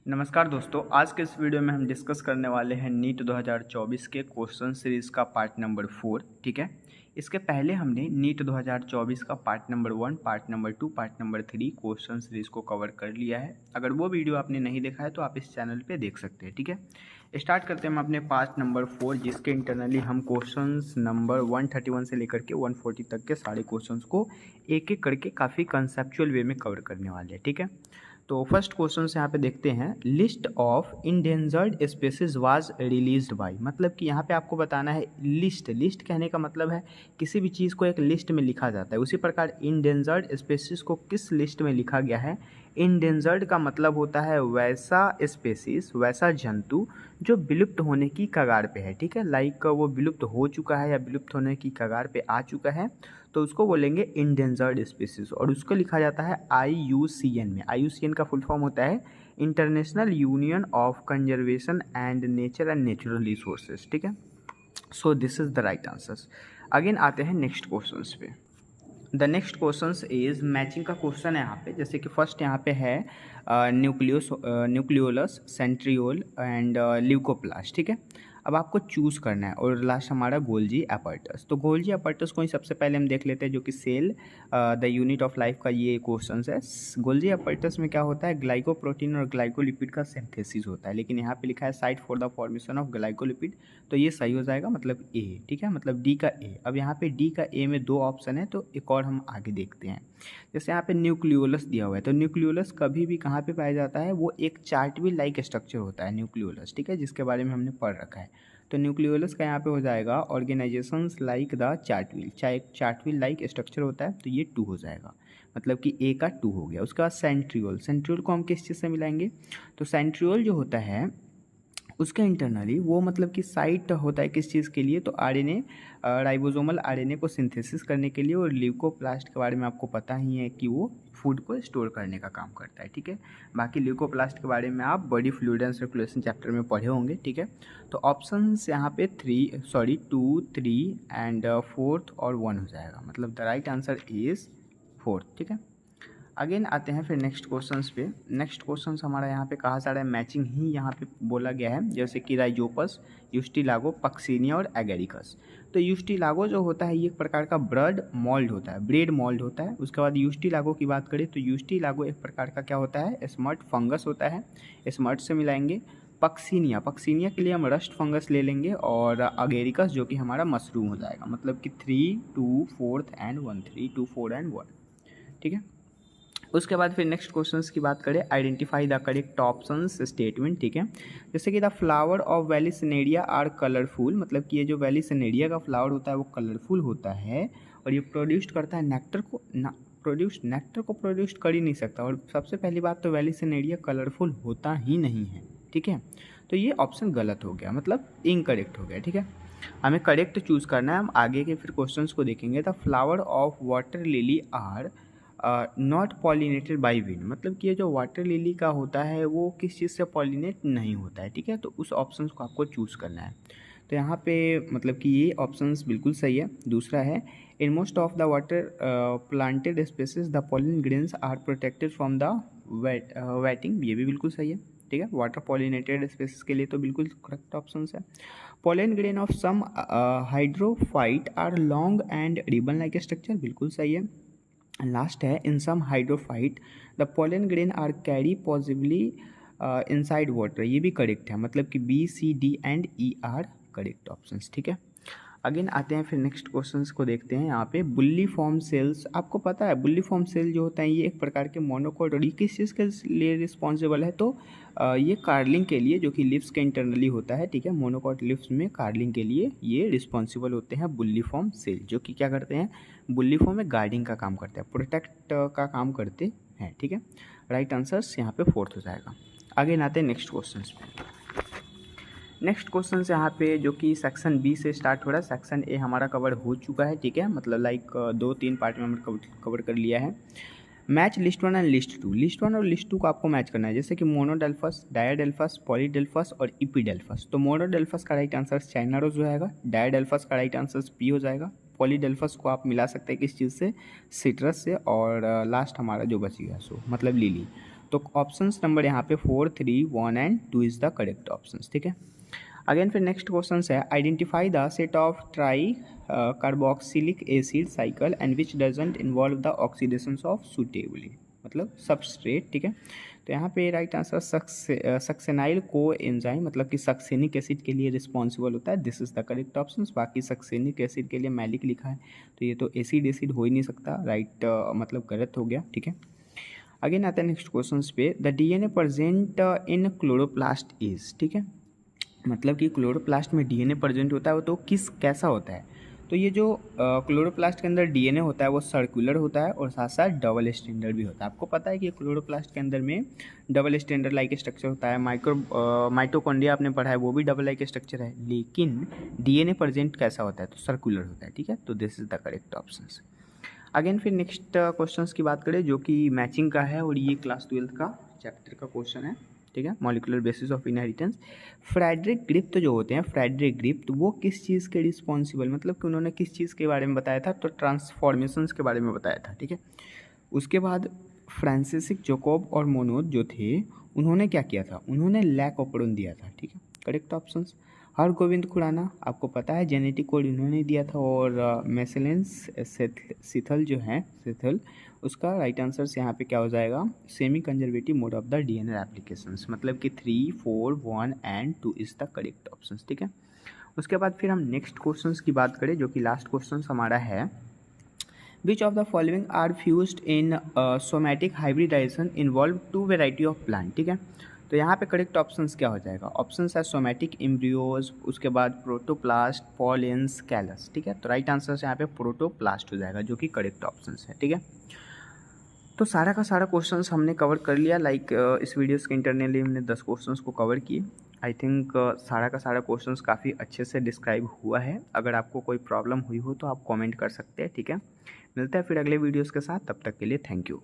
नमस्कार दोस्तों, आज के इस वीडियो में हम डिस्कस करने वाले हैं नीट 2024 के क्वेश्चन सीरीज़ का पार्ट नंबर 4। ठीक है, इसके पहले हमने नीट 2024 का part number 1, part number 2, part number 3 question series को कवर कर लिया है। अगर वो वीडियो आपने नहीं देखा है तो आप इस चैनल पे देख सकते हैं। ठीक है, स्टार्ट करते हैं हम अपने पार्ट नंबर 4, जिसके इंटरनली हम क्वेश्चंस नंबर 131 से लेकर के 140 तक के सारे क्वेश्चंस को एक एक करके काफ़ी कंसेप्चुअल वे में कवर करने वाले हैं। ठीक है, तो फर्स्ट क्वेश्चन यहाँ पे देखते हैं, list of endangered species was released by. मतलब कि यहाँ पे आपको बताना है लिस्ट कहने का मतलब है किसी भी चीज़ को एक लिस्ट में लिखा जाता है। उसी प्रकार इंडेंजर्ड स्पीसीज को किस लिस्ट में लिखा गया है। इंडेंजर्ड का मतलब होता है वैसा स्पीसीज, वैसा जंतु जो विलुप्त होने की कगार पे है। ठीक है, लाइक वो विलुप्त हो चुका है या विलुप्त होने की कगार पे आ चुका है, तो उसको बोलेंगे इंडेंजर्ड स्पीसीज और उसको लिखा जाता है IUCN में। IUCN का फुल फॉर्म होता है international union of conservation and nature and natural resources. ठीक है, so this is the right answers. Again आते हैं नेक्स्ट क्वेश्चंस पे। The next question is matching का क्वेश्चन है यहाँ पे। जैसे कि फर्स्ट यहाँ पे है न्यूक्लियोलस, सेंट्रियोल एंड ल्यूकोप्लास्ट। ठीक है, अब आपको चूज़ करना है। और लास्ट हमारा गोल्जी अपैरेटस। तो गोल्जी अपैरेटस को ही सबसे पहले हम देख लेते हैं, जो कि cell the unit of life का ये क्वेश्चन है। गोल्जी अपैरेटस में क्या होता है, ग्लाइकोप्रोटीन और ग्लाइकोलिपिड का सिंथेसिस होता है, लेकिन यहाँ पे लिखा है site for the formation of glycolipid, तो ये सही हो जाएगा, मतलब ए। ठीक है, मतलब डी का ए। अब यहाँ पे डी का ए में दो ऑप्शन है, तो एक और हम आगे देखते हैं। जैसे यहाँ पे न्यूक्लियोलस दिया हुआ है, तो न्यूक्लियोलस कभी भी कहाँ पे पाया जाता है, वो एक चार्टविल लाइक स्ट्रक्चर होता है न्यूक्लियोलस। ठीक है, जिसके बारे में हमने पढ़ रखा है। तो न्यूक्लियोलस का यहाँ पे हो जाएगा ऑर्गेनाइजेशंस लाइक द चार्टविल। चाहे एक चार्टविल लाइक स्ट्रक्चर होता है, तो ये 2 हो जाएगा, मतलब कि ए का 2 हो गया। उसके बाद सेंट्रियोल, सेंट्रियोल को हम किस चीज़ से मिलाएंगे, तो सेंट्रियोल जो होता है उसके इंटरनली वो मतलब कि साइट होता है किस चीज़ के लिए, तो आरएनए, राइबोसोमल आरएनए को सिंथेसिस करने के लिए। और ल्यूकोप्लास्ट के बारे में आपको पता ही है कि वो फूड को स्टोर करने का काम करता है। ठीक है, बाकी ल्यूकोप्लास्ट के बारे में आप body fluid and circulation chapter में पढ़े होंगे। ठीक है, तो ऑप्शंस यहाँ पे 2, 3 एंड 4th और 1 हो जाएगा, मतलब the right answer is 4th। ठीक है, अगेन आते हैं फिर नेक्स्ट क्वेश्चंस पे। नेक्स्ट क्वेश्चंस हमारा यहाँ पे कहा जा रहा है, मैचिंग ही यहाँ पे बोला गया है। जैसे कि राइजोपस, यूस्टिलागो, पक्सिनिया और एगेरिकस। तो यूस्टिलागो जो होता है ये एक प्रकार का ब्रेड मोल्ड होता है, ब्रेड मोल्ड होता है। उसके बाद यूस्टिलागो की बात करें तो यूस्टिलागो एक प्रकार का क्या होता है, स्मर्ट फंगस होता है, स्मर्ट से मिलाएंगे। पक्सिनिया, पक्सिनिया के लिए हम रस्ट फंगस ले लेंगे। और अगेरिकस जो कि हमारा मशरूम हो जाएगा, मतलब कि 3, 2, 4th एंड 1, 3, 2, 4 एंड 1। ठीक है, उसके बाद फिर नेक्स्ट क्वेश्चंस की बात करें, identify the correct options statement. ठीक है, जैसे कि the flower of vallisneria are colourful, मतलब कि ये जो वैलिसिनेरिया का फ्लावर होता है वो कलरफुल होता है और ये प्रोड्यूस करता है नेक्टर को। नेक्टर को प्रोड्यूस कर ही नहीं सकता। और सबसे पहली बात तो वैलिसिनेरिया कलरफुल होता ही नहीं है। ठीक है, तो ये ऑप्शन गलत हो गया, मतलब इनकरेक्ट हो गया। ठीक है, हमें करेक्ट चूज़ करना है। हम आगे के फिर क्वेश्चंस को देखेंगे। The flower of water lily are not pollinated by wind, मतलब कि ये जो वाटर लिली का होता है वो किस चीज़ से पॉलिनेट नहीं होता है। ठीक है, तो उस ऑप्शन को आपको चूज़ करना है। तो यहाँ पे मतलब कि ये ऑप्शंस बिल्कुल सही है। दूसरा है, in most of the water planted species the pollen grains are protected from the wetting, ये भी बिल्कुल सही है। ठीक है, वाटर पॉलिनेटेड स्पेसिस के लिए तो बिल्कुल करेक्ट ऑप्शन है। Pollen grain of some hydrophyte are long and ribbon like structure, बिल्कुल सही है। लास्ट है, in some hydrophyte the pollen grain are carry possibly inside water, ये भी करेक्ट है, मतलब कि B, C, D and E are correct options. ठीक है, अगेन आते हैं फिर नेक्स्ट क्वेश्चंस को देखते हैं। यहाँ पे बुल्ली फॉर्म सेल्स, आपको पता है बुल्ली फॉर्म सेल जो होता है ये एक प्रकार के मोनोकोट, और ये किस चीज़ के लिए रिस्पॉन्सिबल है, तो ये कार्लिंग के लिए, जो कि लिप्स के इंटरनली होता है। ठीक है, मोनोकोट लिप्स में कार्लिंग के लिए ये रिस्पॉन्सिबल होते हैं बुल्ली फॉर्म सेल, जो कि क्या करते हैं, बुल्ली फॉर्म में गार्डिंग का काम करते हैं, प्रोटेक्ट का काम करते हैं। ठीक है, राइट आंसर्स यहाँ पे 4th हो जाएगा। आगे आते हैं नेक्स्ट क्वेश्चन पे। नेक्स्ट क्वेश्चन यहाँ पे जो कि सेक्शन बी से स्टार्ट हो रहा है। सेक्शन ए हमारा कवर हो चुका है। ठीक है, मतलब लाइक 2-3 पार्ट में हमने कवर कर लिया है। Match list 1 and list 2। List 1 और लिस्ट 2 को आपको मैच करना है, जैसे कि मोनोडेल्फस, डायाडेल्फस, पॉलीडेल्फस और इपीडेल्फस। तो मोनोडेल्फस का राइट आंसर चाइना रोज हो जाएगा। डायाडेल्फस का राइट आंसर पी हो जाएगा। पॉलीडेल्फस को आप मिला सकते हैं किस चीज़ से, सिट्रस से। और लास्ट हमारा जो बच गया सो मतलब लिली, तो ऑप्शंस नंबर यहाँ पे 4, 3, 1 and 2 is the correct options, ठीक है। अगेन फिर नेक्स्ट क्वेश्चन है identify the set of try carboxylic acid cycle and which doesn't involve the oxidation of suitably, मतलब सबस्ट्रेट, ठीक है। तो यहाँ पे राइट आंसर सक्सेनाइल को एंजाइम, मतलब कि सक्सेनिक एसिड के लिए रिस्पॉन्सिबल होता है, this is the correct option. बाकी सक्सेनिक एसिड के लिए मैलिक लिखा है, तो ये तो एसिड एसिड हो ही नहीं सकता, राइट मतलब गलत हो गया, ठीक है। अगेन आता है नेक्स्ट क्वेश्चन पे, the DNA present in chloroplast is, ठीक है, मतलब कि क्लोरोप्लास्ट में डीएनए प्रेजेंट होता है वो तो किस कैसा होता है। तो ये जो क्लोरोप्लास्ट के अंदर डीएनए होता है वो सर्कुलर होता है और साथ साथ डबल स्टैंडर्ड भी होता है। आपको पता है कि क्लोरोप्लास्ट के अंदर में डबल स्टैंडर्ड लाइक स्ट्रक्चर होता है, माइटोकॉन्ड्रिया आपने पढ़ा है वो भी डबल लाइक स्ट्रक्चर है, लेकिन डीएनए प्रेजेंट कैसा होता है तो सर्कुलर होता है, ठीक है। तो this is the correct option. Again फिर नेक्स्ट क्वेश्चंस की बात करें जो कि मैचिंग का है और ये क्लास 12 का चैप्टर का क्वेश्चन है, ठीक है, molecular basis of inheritance. Frederick Griffith जो होते हैं, फ्रेडरिक ग्रिप्त वो किस चीज़ के रिस्पॉन्सिबल, मतलब कि उन्होंने किस चीज़ के बारे में बताया था, तो ट्रांसफॉर्मेशंस के बारे में बताया था, ठीक है। उसके बाद फ्रांसिस जैकोब और मोनोद जो थे उन्होंने क्या किया था, उन्होंने लैकोपेरोन दिया था, ठीक है, करेक्ट ऑप्शंस। हरगोविंद खुराना आपको पता है जेनेटिक कोड इन्होंने दिया था, और मेसेलेंस सिथल जो है सिथल, उसका राइट आंसर यहाँ पे क्या हो जाएगा, semi conservative mode of the DNA applications, मतलब कि 3, 4, 1 and 2 is the correct options, ठीक है। उसके बाद फिर हम नेक्स्ट क्वेश्चंस की बात करें जो कि लास्ट क्वेश्चन हमारा है, which of the following are fused in somatic hybridisation involve 2 variety of plant, ठीक है। तो यहाँ पे करेक्ट ऑप्शंस क्या हो जाएगा, ऑप्शंस है सोमैटिक एम्ब्रियोज, उसके बाद प्रोटोप्लास्ट, पॉलेंस, कैलस, ठीक है। तो राइट आंसर यहाँ पे प्रोटोप्लास्ट हो जाएगा जो कि करेक्ट ऑप्शंस है, ठीक है। तो सारा का सारा क्वेश्चंस हमने कवर कर लिया, लाइक इस वीडियोस के इंटरनली हमने 10 क्वेश्चंस को कवर किए। आई थिंक सारा का सारा क्वेश्चंस काफ़ी अच्छे से डिस्क्राइब हुआ है। अगर आपको कोई प्रॉब्लम हुई हो तो आप कमेंट कर सकते हैं, ठीक है। मिलते हैं फिर अगले वीडियोस के साथ, तब तक के लिए थैंक यू।